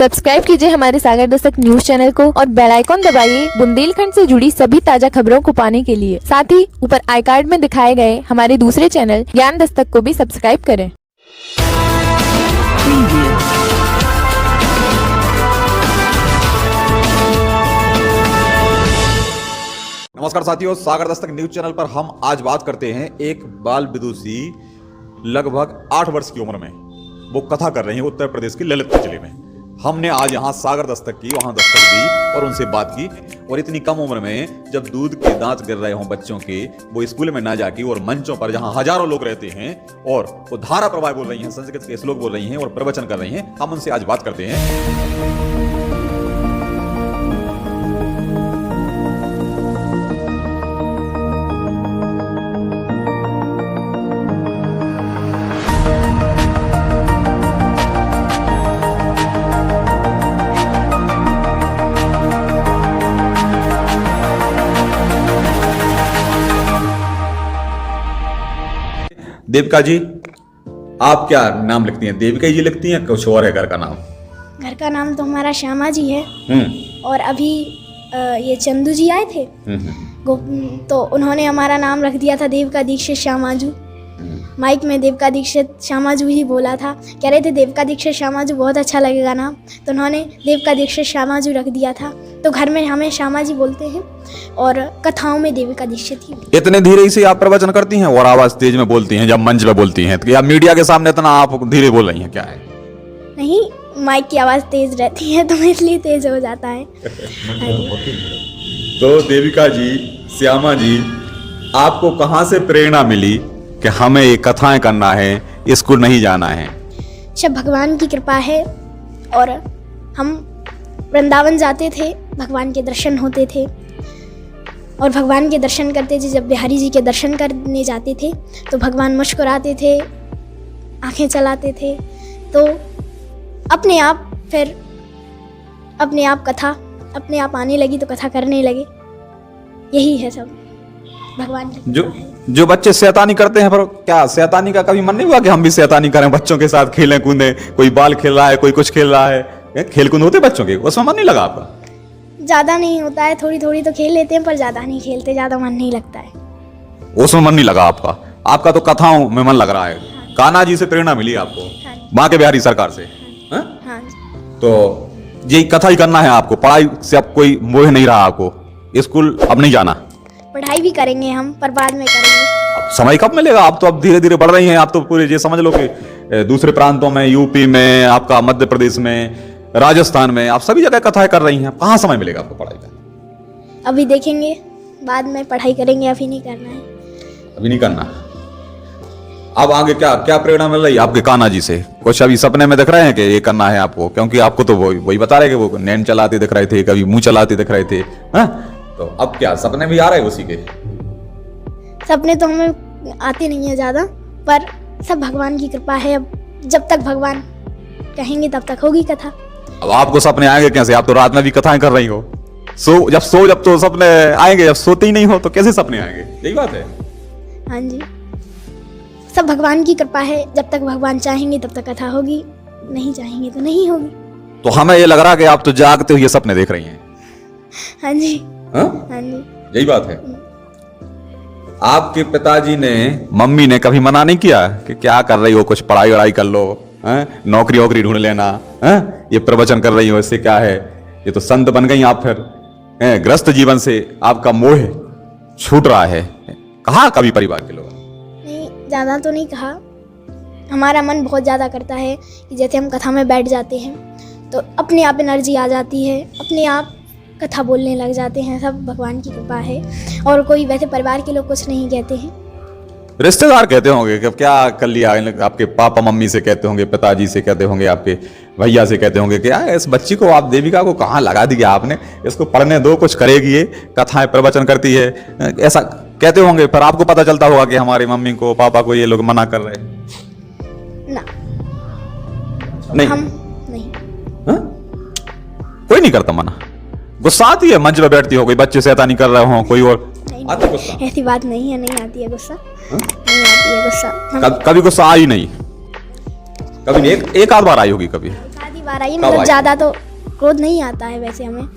Subscribe कीजिए हमारे सागर Dastak news channel को और बेल आइकॉन दबाइए बुंदेलखंड से जुड़ी सभी ताजा खबरों को पाने के लिए। साथ ही ऊपर आई कार्ड में दिखाए गए हमारे दूसरे चैनल ज्ञान दस्तक को भी सब्सक्राइब करें। नमस्कार साथियों, सागर दस्तक न्यूज चैनल पर हम आज बात करते हैं एक बाल विदुषी लगभग 8 वर्ष की उम्र में वो कथा कर रही है उत्तर प्रदेश के ललितपुर जिले में। हमने आज यहाँ सागर दस्तक की वहां दस्तक दी और उनसे बात की। और इतनी कम उम्र में जब दूध के दांत गिर रहे हों बच्चों के, वो स्कूल में ना जाके और मंचों पर जहां हजारों लोग रहते हैं और वो धारा प्रवाह बोल रही हैं, संस्कृत के श्लोक बोल रही हैं और प्रवचन कर रही हैं, हम उनसे आज बात करते हैं। देविका जी, आप क्या नाम लिखती हैं? देविका जी लिखती हैं, कुछ और है घर का नाम? घर का नाम तो हमारा श्यामा जी है। और अभी ये चंदू जी आए थे तो उन्होंने हमारा नाम रख दिया था देविका दीक्षित श्यामाजू। माइक में देविका दीक्षित श्यामाजू ही बोला था, कह रहे थे देविका दीक्षित श्यामाजू बहुत अच्छा लगेगा नाम, तो उन्होंने देविका दीक्षित श्यामाजू रख दिया था। तो घर में हमें श्यामा जी बोलते हैं और कथाओं में देविका दीक्षित ही। इतने धीरे से आप प्रवचन करती हैं और आवाज तेज में बोलती हैं जब मंच पे बोलती हैं, तो या मीडिया के सामने इतना आप धीरे बोल रही हैं, क्या है? नहीं, माइक की आवाज तेज रहती है तो इसलिए तेज हो जाता है। तो देविका जी, श्यामा जी, आपको कहाँ से प्रेरणा मिली कि हमें ये कथाएं करना है, स्कूल नहीं जाना है? सब भगवान की कृपा है। और हम वृंदावन जाते थे, भगवान के दर्शन होते थे और भगवान के दर्शन करते थे। जब बिहारी जी के दर्शन करने जाते थे तो भगवान मुस्कुराते थे, आंखें चलाते थे। तो अपने आप कथा अपने आप आने लगी तो कथा करने लगे। यही है सब भगवान की कृपा है। जो बच्चे शैतानी करते हैं, पर क्या शैतानी का कभी मन नहीं हुआ कि हम भी शैतानी करें, बच्चों के साथ खेलें कूदें? कोई बाल खेल रहा है, कोई कुछ खेल रहा है, खेल कूद होते बच्चों के, उसमें मन नहीं लगा आपका? ज़्यादा नहीं होता है, थोड़ी थोड़ी तो खेल लेते हैं पर ज़्यादा नहीं खेलते, ज़्यादा मन नहीं लगता है। उसमें मन नहीं लगा आपका? आपका तो कथाओं में मन लग रहा है। कान्हा जी से प्रेरणा मिली आपको? हाँ। माँ के बिहारी सरकार से? हाँ। तो यही कथा ही करना है आपको? पढ़ाई से अब कोई मोह नहीं रहा आपको? स्कूल अब नहीं जाना? पढ़ाई भी करेंगे हम, पर बाद में करेंगे। समय कब मिलेगा? आप तो अब धीरे धीरे बढ़ रही हैं, आप तो पूरे ये समझ लो कि दूसरे प्रांतों में, यूपी में, आपका मध्य प्रदेश में, राजस्थान में, आप सभी जगह कथाएं कर रही हैं। कहाँ समय मिलेगा आपको पढ़ाई का? अभी देखेंगे, बाद में पढ़ाई करेंगे, अभी नहीं करना है। अभी नहीं करना। अब आगे क्या क्या प्रेरणा मिल रही है आपके कान्हा जी से? कुछ अभी सपने में दिख रहे हैं कि ये करना है आपको? क्योंकि आपको तो वही बता रहे कि वो नैन चलाते दिख रहे थे, कभी मुंह चलाते दिख रहे थे। तो अब क्या सपने भी आ रहे हैं उसी के? सपने तो हमें आते नहीं है ज़्यादा, पर सब भगवान की कृपा है। अब जब तक भगवान कहेंगे तब तक होगी कथा। अब आपको सपने आएंगे कैसे? आप तो रात में भी कथाएं कर रही हो। जब तो सपने आएंगे, जब सोते ही नहीं हो तो कैसे सपने आएंगे? यही बात है। हाँ जी, सब भगवान की कृपा है। जब तक भगवान चाहेंगे तब तक कथा होगी, नहीं चाहेंगे तो नहीं होगी। तो हमें ये लग रहा है कि आप तो जागते हुए सपने देख रही हैं। हाँ जी। हाँ जी, यही बात है। आपके पिताजी ने, मम्मी ने कभी मना नहीं किया कि क्या कर रही हो, कुछ पढ़ाई वढ़ाई कर लो, नौकरी वोकरी ढूंढ लेना, ये प्रवचन कर रही हो, इससे क्या है, ये तो संत बन गई आप, फिर गृहस्थ जीवन से आपका मोह छूट रहा है? कहा कभी परिवार के लोग? नहीं, ज़्यादा तो नहीं कहा। हमारा मन बहुत ज़्यादा करता है कि जैसे हम कथा में बैठ जाते हैं तो अपने आप एनर्जी आ जाती है, अपने आप कथा बोलने लग जाते हैं। सब भगवान की कृपा है। और कोई वैसे परिवार के लोग कुछ नहीं कहते हैं। रिश्तेदार कहते होंगे कि क्या कर लिया? आपके पापा मम्मी से कहते होंगे, पिताजी से कहते होंगे, आपके भैया से कहते होंगे कि यार इस बच्ची को, आप देविका को कहाँ लगा दिया आपने, इसको पढ़ने दो, कुछ करेगी, ये कथाएं प्रवचन करती है, ऐसा कहते होंगे। पर आपको पता चलता होगा कि हमारी मम्मी को, पापा को ये लोग मना कर रहे हैं? ना, नहीं, हम नहीं। कोई नहीं करता मना? गुस्सा आती है मंच पे बैठती हो, कोई बच्चे शैतानी कर रहे हो, कोई और आता गुस्सा? ऐसी बात नहीं है, नहीं आती है गुस्सा। नहीं आती है गुस्सा। कभी गुस्सा आई नहीं? कभी नहीं? एक आध बार आई होगी कभी? आधी बार आई, कब मतलब आई? ज़्यादा तो क्रोध नहीं आता है वैसे हमें।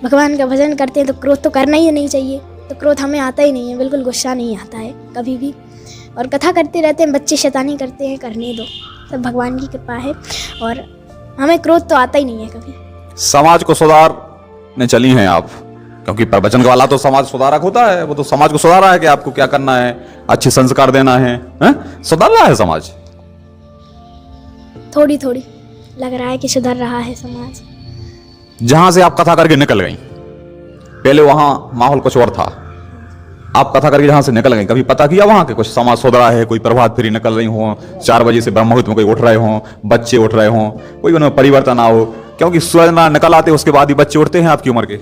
भगवान का भजन करते हैं तो क्रोध तो करना ही नहीं चाहिए, तो क्रोध हमें आता ही नहीं है, बिल्कुल गुस्सा नहीं आता है कभी भी। और कथा करते रहते हैं, बच्चे शैतानी करते हैं, करने दो, सब भगवान की कृपा है। और हमें क्रोध तो आता ही नहीं है कभी। समाज को सुधारने चली हैं आप, क्योंकि प्रवचन वाला तो समाज सुधारक होता है, वो तो समाज को सुधार रहा है कि आपको क्या करना है, अच्छे संस्कार देना है, सुधार रहा है समाज। थोड़ी थोड़ी लग रहा है कि सुधर रहा है समाज। जहां से आप कथा करके निकल गई, पहले वहां माहौल कुछ और था, आप कथा करके जहां से निकल गई, कभी पता किया वहां के कुछ समाज सुधरा है? कोई प्रभात फेरी निकल रही हो, 4 बजे से ब्रह्म मुहूर्त में कोई उठ रहे हो, बच्चे उठ रहे हो, कोई उनमें परिवर्तन आओ? क्योंकि सूरज ना निकल आते उसके बाद ही बच्चे उठते हैं आपकी उम्र के।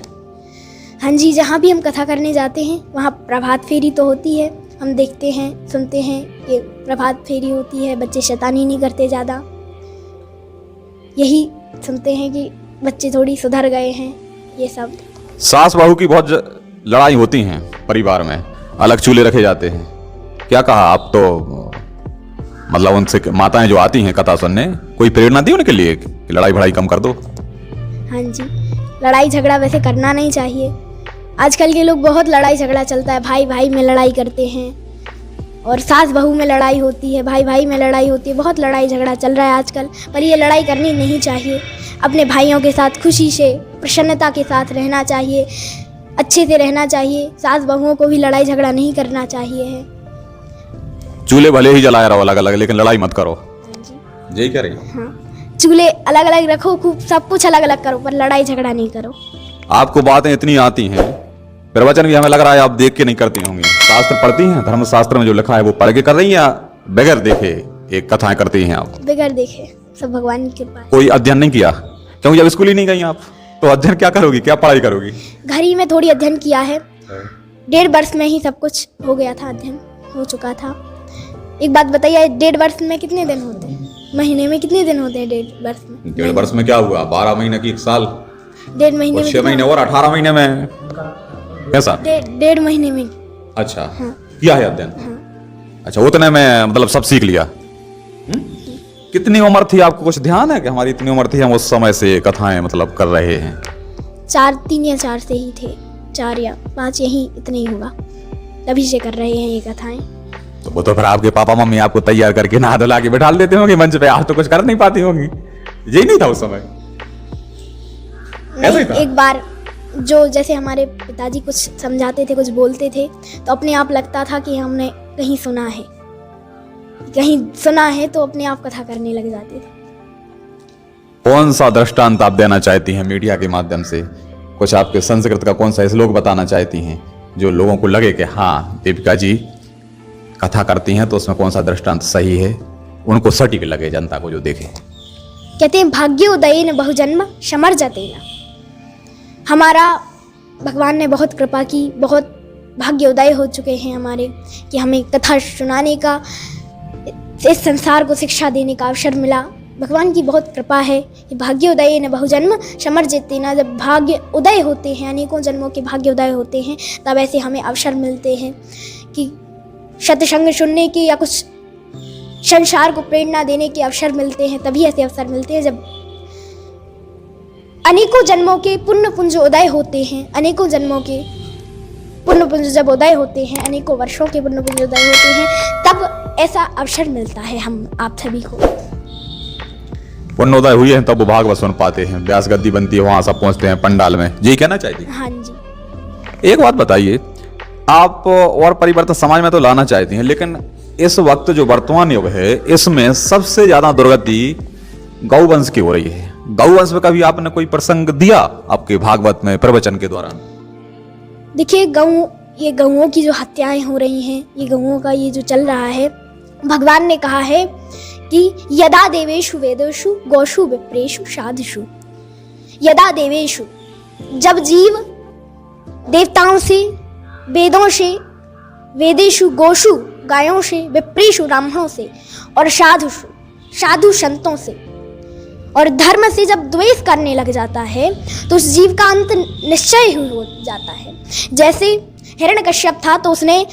हाँ जी, जहाँ भी हम कथा करने जाते हैं वहाँ प्रभात फेरी तो होती है, हम देखते हैं सुनते हैं कि प्रभात फेरी होती है, बच्चे शैतानी नहीं करते ज़्यादा, यही सुनते हैं कि बच्चे थोड़ी सुधर गए हैं, ये सब। सास बहू की बहुत लड़ाई होती हैं परिवार में, अलग चूल्हे रखे जाते हैं, क्या कहा आप? तो मतलब उनसे माताएं जो आती हैं कथा सुनने, कोई प्रेरणा दी उनके लिए कि लड़ाई भड़ाई कम कर दो? हाँ जी, लड़ाई झगड़ा वैसे करना नहीं चाहिए। आजकल के लोग बहुत लड़ाई झगड़ा चलता है, भाई भाई में लड़ाई करते हैं, और सास बहू में लड़ाई होती है, भाई भाई में लड़ाई होती है, बहुत लड़ाई झगड़ा चल रहा है आजकल। पर ये लड़ाई करनी नहीं चाहिए, अपने भाइयों के साथ खुशी से प्रसन्नता के साथ रहना चाहिए, अच्छे से रहना चाहिए। सास बहुओं को भी लड़ाई झगड़ा नहीं करना चाहिए है। चूल्हे भले ही जलाए रहो अलग अलग, लेकिन लड़ाई मत करो। हाँ जी, यही कह रही हो? हाँ, चूल्हे अलग अलग रखो, खूब सब कुछ अलग अलग करो, पर लड़ाई झगड़ा नहीं करो। आपको बातें इतनी आती हैं, प्रवचन भी हमें लग रहा है आप देख के नहीं करती होंगी। शास्त्र पढ़ती हैं, धर्मशास्त्र में जो लिखा है वो पढ़ के कर रही हैं या बगैर देखे एक कथाएं करती हैं आप? बगैर देखे, सब भगवान की कृपा है। कोई अध्ययन नहीं किया? क्योंकि जब स्कूल ही नहीं गई आप तो अध्ययन क्या करोगी, क्या पढ़ाई करोगी? घर ही में थोड़ी अध्ययन किया है, 1.5 वर्ष में ही सब कुछ हो गया था, अध्ययन हो चुका था। एक बात बताइए, 1.5 वर्ष में कितने दिन होते हैं? महीने में कितने दिन होते हैं 1.5 वर्ष में? 1.5 वर्ष में क्या हुआ? 12 महीने की 1 साल, 1.5 महीने और में 6 महीने और 18 महीने में कैसा? 1.5 महीने में। अच्छा, किया है अध्ययन? अच्छा, उतने में मतलब सब सीख लिया? कितनी उम्र थी आपको कुछ ध्यान है कि हमारी इतनी उम्र थी, हम उस समय से कथाएं मतलब कर रहे हैं? 3 या 4 से ही थे, 4 या 5, यही इतने ही हुआ, तभी से कर रहे हैं ये कथाएं। तो वो तो फिर आपके पापा मम्मी आपको तैयार करके नहा धुला के बैठा देते होंगे मंच पे, आप तो कुछ कर नहीं पाती होंगी। यही नहीं था उस समय? ऐसा ही था? एक बार जो जैसे हमारे पिताजी कुछ समझाते थे, कुछ बोलते थे, तो अपने आप लगता था कि हमने कहीं सुना है, तो अपने आप कथा करने लग जाते थे। कौन सा दृष्टांत आप देना चाहती हैं मीडिया के माध्यम से? कुछ आपके संस्कृत का कौन सा श्लोक बताना चाहती हैं जो लोगों को लगे कि हाँ देविका जी कथा करती हैं, तो उसमें कौन सा दृष्टांत सही है, उनको सटीक लगे, जनता को जो देखे? कहते हैं भाग्योदयेन बहुजन्म समर्जतेन। हमारा भगवान ने बहुत कृपा की, बहुत भाग्योदय हो चुके हैं हमारे कि हमें कथा सुनाने का, इस संसार को शिक्षा देने का अवसर मिला। भगवान की बहुत कृपा है कि भाग्योदयेन बहुजन्म समर्जतेन। जब भाग्य उदय होते हैं, अनेकों जन्मों के भाग्य उदय होते हैं, तब ऐसे हमें अवसर मिलते हैं कि सत्संग सुनने के या कुछ संसार को प्रेरणा देने के अवसर मिलते हैं। तभी ऐसे अवसर मिलते हैं जब अनेकों जन्मों के पुण्य पुंज उदय होते हैं, अनेकों जन्मों के पुण्य पुंज जब उदय होते हैं, अनेकों वर्षों के पुण्य पुंज उदय होते हैं, तब ऐसा अवसर मिलता है हम आप सभी को। पुण्योदय हुए हैं तब वो भागवत सुन पाते हैं, व्यास गद्दी बनती है, वहां सब पहुंचते हैं पंडाल में। यही कहना चाहती हैं? हाँ जी। एक बात बताइए, आप और परिवर्तन समाज में तो लाना चाहती हैं, लेकिन इस वक्त जो वर्तमान युग है इसमें सबसे ज्यादा दुर्गति गौवंश की हो रही है। गौवंश में कभी आपने कोई प्रसंग दिया आपके भागवत में प्रवचन के दौरान? देखिए, ये गौओं की जो हत्याएं हो रही हैं, ये गौओं का ये जो चल रहा है, भगवान ने कहा है कि यदा देवेषु वेदेषु गौषु विप्रेषु साधुषु। यदा देवेषु, जब जीव देवताओं से, वेदों से, वेदेषु गौषु गायों से, विप्रेषु ब्राह्मणों से, और साधुषु साधु संतों से और धर्म से जब द्वेष करने लग जाता है, तो उस जीव का अंत निश्चय ही हो जाता है। जैसे हिरण्यकश्यप था, तो उसने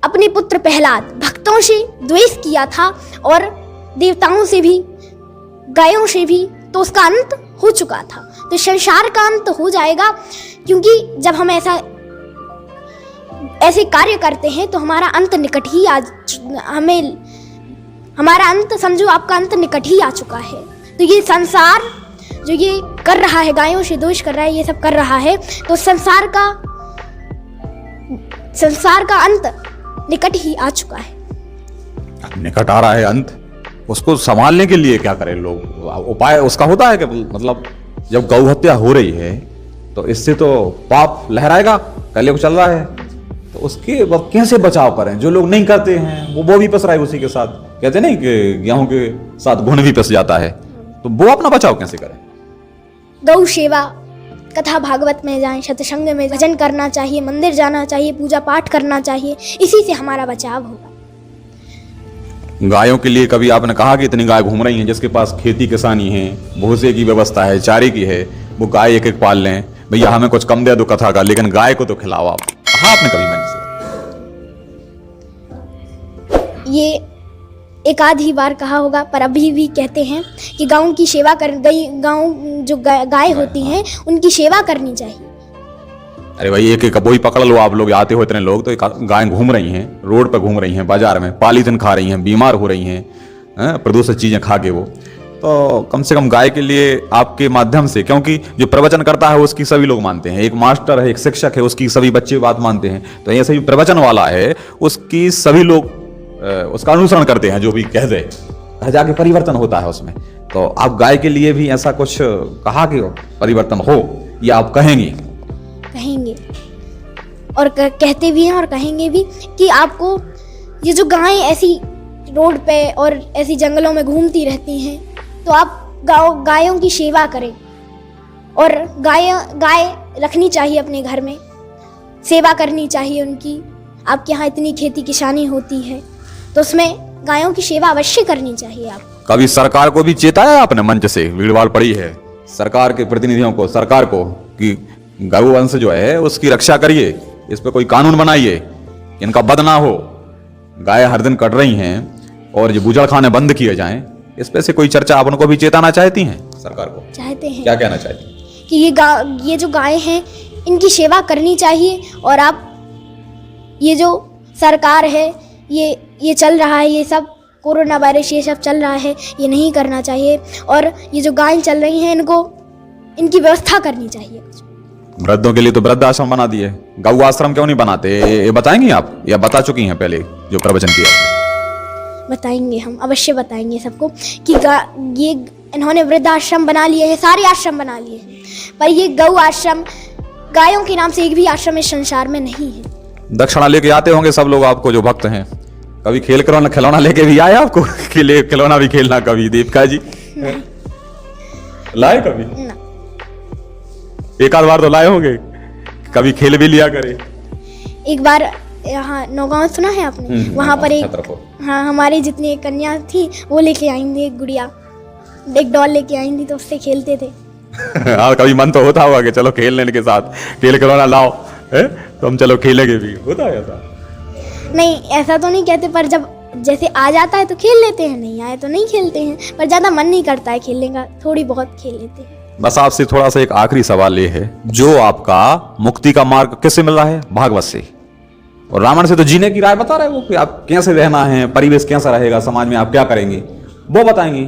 अपने पुत्र प्रहलाद भक्तों से द्वेष किया था और देवताओं से भी, गायों से भी, तो उसका अंत हो चुका था। तो संसार का अंत हो जाएगा, क्योंकि जब हम ऐसे कार्य करते हैं तो हमारा अंत निकट ही हमारा अंत, समझो आपका अंत निकट ही आ चुका है। तो ये संसार जो ये कर रहा है, गायों से दोष कर रहा है, ये सब कर रहा है, तो संसार का अंत निकट ही आ चुका है। निकट आ रहा है अंत, उसको संभालने के लिए क्या करें लोग? उपाय उसका होता है कि मतलब जब गौ हत्या हो रही है तो इससे तो पाप लहराएगा, कल को चल रहा है, तो उसके कैसे बचाव करें? जो लोग नहीं करते हैं वो भी पिस रहा है उसी के साथ। कहते नहीं कि गेहूं के साथ घुन भी पिस जाता है, तो वो अपना बचाव कैसे करें? गौ सेवा, कथा भागवत में जाएं, सत्संग में भजन करना चाहिए, मंदिर जाना चाहिए, पूजा पाठ करना चाहिए, इसी से हमारा बचाव होगा। गायों के लिए कभी आपने कहा कि इतनी गाय घूम रही हैं, जिसके पास खेती किसानी है, भूसे की व्यवस्था है, चारे की है, वो गाय एक एक पाल लें, भैया हमें कुछ कम दे दो कथा का, लेकिन गाय को तो खिलाओ आप। कहा आपने कभी मन से? ये एक आधी बार कहा होगा, पर अभी भी कहते हैं कि गाँव की सेवा गाँव जो गाय होती हैं उनकी सेवा करनी चाहिए। अरे भाई एक एक वही पकड़ लो, आप लोग आते हो इतने लोग, तो गाय घूम रही हैं, रोड पर घूम रही हैं, बाजार में पॉलीथिन खा रही हैं, बीमार हो रही हैं, प्रदूषित चीजें खा के वो, तो कम से कम गाय के लिए आपके माध्यम से, क्योंकि जो प्रवचन करता है उसकी सभी लोग मानते हैं, एक मास्टर है, एक शिक्षक है, उसकी सभी बच्चे बात मानते हैं, तो ऐसे ही प्रवचन वाला है उसकी सभी लोग उसका अनुसरण करते हैं, जो भी कह दे जाके परिवर्तन होता है उसमें। तो आप गाय के लिए भी ऐसा कुछ कहा कि परिवर्तन हो, या आप कहेंगे और कहते भी हैं और कहेंगे भी कि आपको ये जो गायें ऐसी रोड पे और ऐसी जंगलों में घूमती रहती हैं, तो आप गायों की सेवा करें, और गाय रखनी चाहिए अपने घर में, सेवा करनी चाहिए उनकी। आपके यहाँ इतनी खेती किसानी होती है तो उसमें गायों की सेवा अवश्य करनी चाहिए। आप कभी सरकार को भी चेताया आपने? मंच से भीड़भाड़ पड़ी है सरकार के प्रतिनिधियों को, सरकार को, कि गौ वंश जो है उसकी रक्षा करिए, इस पे कोई कानून बनाइए, इनका बद ना हो, गाय हर दिन कट रही हैं और ये बूजड़खाने बंद किए जाएं, इस पे से कोई चर्चा आप उनको भी चेताना चाहती हैं? सरकार को चाहते हैं, क्या कहना चाहती हैं? कि ये जो गाय हैं इनकी सेवा करनी चाहिए, और आप ये जो सरकार है, ये चल रहा है, ये सब कोरोना वायरस ये सब चल रहा है, ये नहीं करना चाहिए, और ये जो गायें चल रही हैं इनकी व्यवस्था करनी चाहिए। वृद्धों के लिए तो वृद्ध आश्रम बना दिए, गौ आश्रम क्यों नहीं बनाते? ये बताएंगी आप, या बता चुकी हैं पहले जो प्रवचन किया? बताएंगे, हम अवश्य बताएंगे सबको कि ये इन्होंने वृद्ध आश्रम बना लिए हैं, सारे आश्रम बना लिए हैं, पर ये गौ आश्रम, गायों के नाम से एक भी आश्रम इस संसार में नहीं है। दक्षिणा लेके आते होंगे सब लोग आपको जो भक्त हैं, कभी खिलौना लेके भी आए आपको? खिलौना भी खेलना कभी दीपिका जी लाए कभी? ना। एक आध बार तो लाए होंगे, कभी खेल भी लिया करे। एक बार यहाँ नौगांव सुना है आपने? वहाँ पर हाँ, हमारी जितनी एक कन्या थी वो लेके आई थी, एक गुड़िया, एक डॉल लेके आई थी, तो उससे खेलते थे। हाँ, कभी मन तो होता होगा कि चलो खेल लेने के साथ खेल खिलौना लाओ तो हम चलो खेलेंगे भी, होता है ऐसा? नहीं, ऐसा तो नहीं कहते, पर जब जैसे आ जाता है तो खेल लेते हैं, नहीं आए तो नहीं खेलते हैं, पर ज्यादा मन नहीं करता है खेलने का, थोड़ी बहुत खेल लेते हैं। बस आपसे थोड़ा सा एक आखिरी सवाल ये है, जो आपका मुक्ति का मार्ग किससे मिल रहा है? भागवत से, और रावण से तो जीने की राय बता रहे हो कि आप कैसे रहना है, परिवेश कैसा रहेगा, समाज में आप क्या करेंगे वो बताएंगी,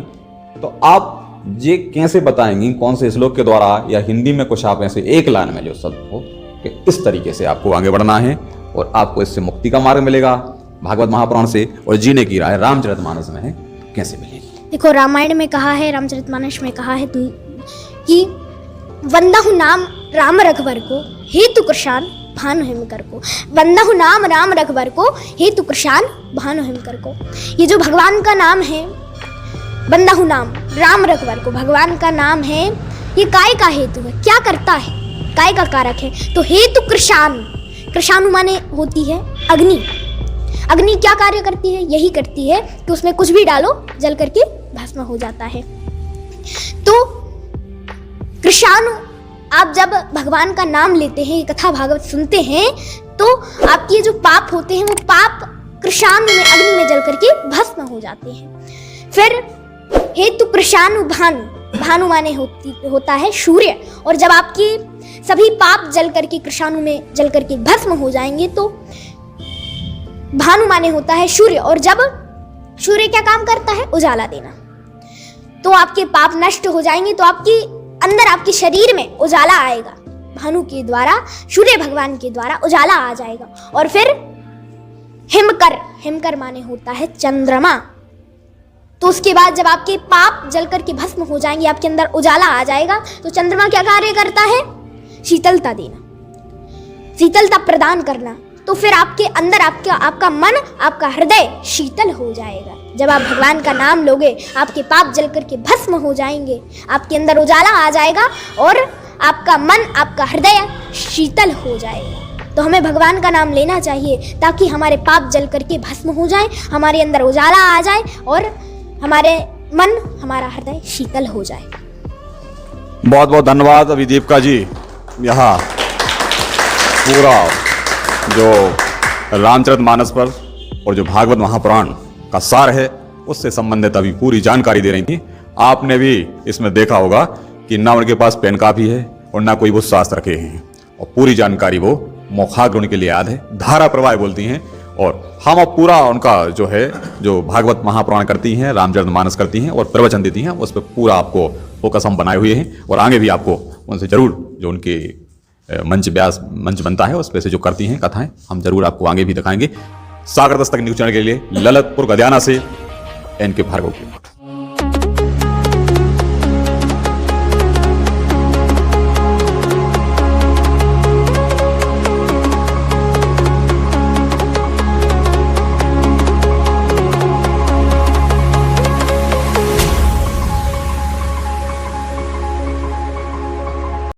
तो आप ये कैसे बताएंगी? कौन से श्लोक के द्वारा, या हिंदी में कुछ आप ऐसे एक लाइन में जो शब्द हो कि इस तरीके से आपको आगे बढ़ना है और आपको इससे मुक्ति का मार्ग मिलेगा भागवत महापुराण से, और जीने की राय रामचरितमानस में है, कैसे मिलेगी? देखो, रामायण में कहा है, रामचरितमानस में कहा है कि वंदहु नाम राम रघुवर को, हेतु कृशान भानु हिमकर को। वंदहु नाम राम रघुवर को, हेतु कृशान भानु हिमकर को। ये जो भगवान का नाम है, वंदहु नाम राम रघुवर को, भगवान का नाम है, ये काय का हेतु है, क्या करता है, काय का कारक है। तो हेतु कृशान, कृशानु माने होती है अग्नि। अग्नि क्या कार्य करती है? यही करती है कि उसमें कुछ भी डालो जल करके भस्म हो जाता है। तो कृशानु, आप जब भगवान का नाम लेते हैं, कथा भागवत सुनते हैं, तो आपके जो पाप होते हैं वो पाप कृशानु में, अग्नि में जल करके भस्म हो जाते हैं। फिर हेतु कृशानु भानु, भानु माने होता है सूर्य। और जब आपकी सभी पाप जल करके कृषाणु में जल करके भस्म हो जाएंगे तो भानु माने होता है सूर्य। और जब सूर्य क्या काम करता है? उजाला देना। तो आपके पाप नष्ट हो जाएंगे, तो आपकी अंदर आपके शरीर में उजाला आएगा। भानु के द्वारा, सूर्य भगवान के द्वारा उजाला आ जाएगा। और फिर हिमकर, हिमकर माने होता है चंद्रमा। तो उसके बाद जब आपके पाप जल करके भस्म हो जाएंगे, आपके अंदर उजाला आ जाएगा, तो चंद्रमा क्या कार्य करता है? शीतलता देना, शीतलता प्रदान करना। तो फिर आपके अंदर आपका मन, आपका हृदय शीतल हो जाएगा। जब आप भगवान का नाम लोगे, आपके पाप जल करके भस्म हो जाएंगे, आपके अंदर उजाला आ जाएगा और आपका मन, आपका हृदय शीतल हो जाएगा। तो हमें भगवान का नाम लेना चाहिए ताकि हमारे पाप जल करके भस्म हो जाए, हमारे अंदर उजाला आ जाए और हमारे मन, हमारा हृदय शीतल हो जाए। बहुत बहुत धन्यवाद अभिदीपिका जी। यहाँ पूरा जो रामचरितमानस पर और जो भागवत महापुराण का सार है उससे संबंधित अभी पूरी जानकारी दे रही थी। आपने भी इसमें देखा होगा कि ना उनके पास पेन कापी है और ना कोई वो शास्त्र रखे हैं, और पूरी जानकारी वो मोक्षाग्नि के लिए याद है, धारा प्रवाह बोलती हैं। और हम अब पूरा उनका जो है, जो भागवत महापुराण करती हैं, रामचरितमानस करती हैं और प्रवचन देती हैं, उस पर पूरा आपको फोकस हम बनाए हुए हैं। और आगे भी आपको उनसे जरूर जो उनके मंच बनता है उस पर से जो करती हैं कथाएं, हम जरूर आपको आगे भी दिखाएंगे। सागर दस्तक न्यूज चैनल के लिए ललितपुर गदियाना से एन के भार्गव की।